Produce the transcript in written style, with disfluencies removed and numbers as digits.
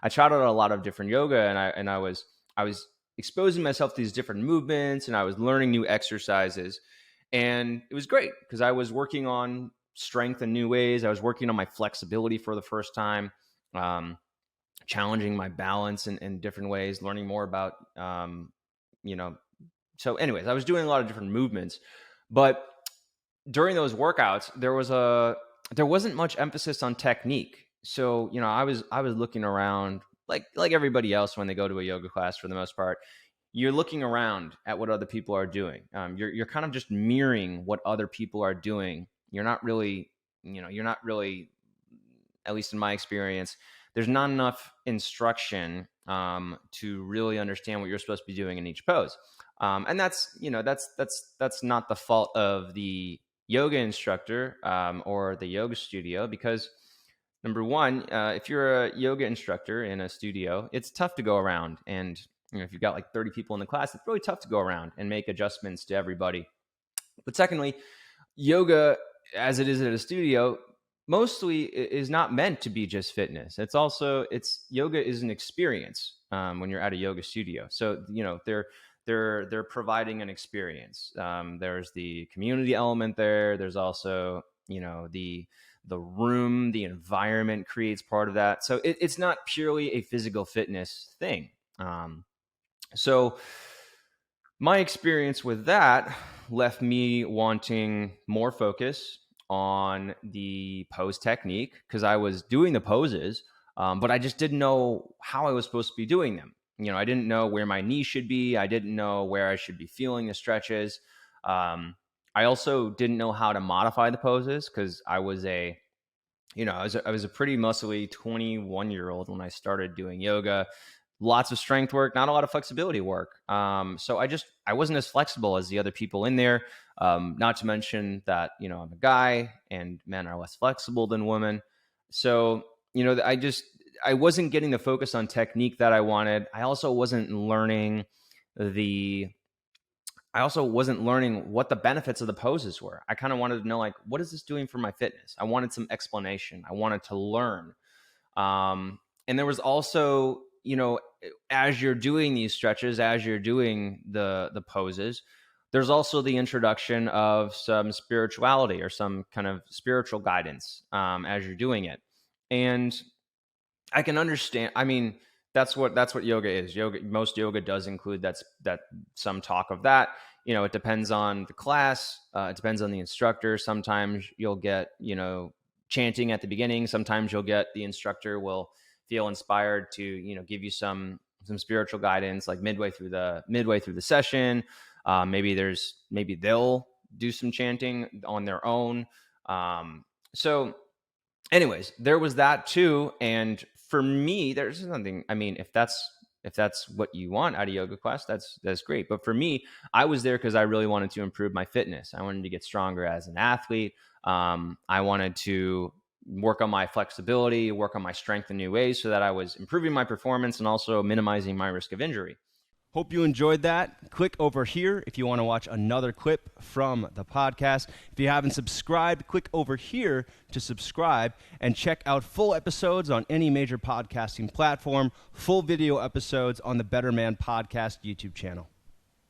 I tried out a lot of different yoga, and I was exposing myself to these different movements, and I was learning new exercises, and it was great because I was working on strength in new ways. I was working on my flexibility for the first time, challenging my balance in different ways, learning more about, you know. So, anyways, I was doing a lot of different movements, but during those workouts, there wasn't much emphasis on technique. So, I was looking around like everybody else when they go to a yoga class for the most part. You're looking around at what other people are doing. You're kind of just mirroring what other people are doing. You're not really, at least in my experience, there's not enough instruction to really understand what you're supposed to be doing in each pose. And that's not the fault of the yoga instructor or the yoga studio, because number one, if you're a yoga instructor in a studio, it's tough to go around. And if you've got like 30 people in the class, it's really tough to go around and make adjustments to everybody. But secondly, yoga, as it is at a studio, mostly is not meant to be just fitness. Yoga is an experience when you're at a yoga studio. So, they're providing an experience. There's the community element there. There's also, the room, the environment creates part of that. So it's not purely a physical fitness thing. So my experience with that left me wanting more focus on the pose technique, because I was doing the poses, but I just didn't know how I was supposed to be doing them. I didn't know where my knee should be. I didn't know where I should be feeling the stretches. I also didn't know how to modify the poses, because I was a pretty muscly 21-year-old when I started doing yoga. Lots of strength work, not a lot of flexibility work. So I wasn't as flexible as the other people in there. Not to mention that, I'm a guy and men are less flexible than women. So, I wasn't getting the focus on technique that I wanted. I also wasn't learning what the benefits of the poses were. I kind of wanted to know, like, what is this doing for my fitness? I wanted some explanation. I wanted to learn. And there was also, as you're doing these stretches, as you're doing the poses, there's also the introduction of some spirituality or some kind of spiritual guidance as you're doing it. And I can understand. I mean, that's what yoga is. Most yoga does include that some talk of that. It depends on the class. It depends on the instructor. Sometimes you'll get, chanting at the beginning. Sometimes you'll get the instructor will feel inspired to, give you some spiritual guidance, like midway through the session. Maybe they'll do some chanting on their own. So anyways, there was that too. And for me, there's nothing, I mean, if that's what you want out of yoga class, that's great. But for me, I was there because I really wanted to improve my fitness. I wanted to get stronger as an athlete. I wanted to work on my flexibility, work on my strength in new ways, so that I was improving my performance and also minimizing my risk of injury. Hope you enjoyed that. Click over here if you want to watch another clip from the podcast. If you haven't subscribed, click over here to subscribe and check out full episodes on any major podcasting platform, full video episodes on the Better Man Podcast YouTube channel.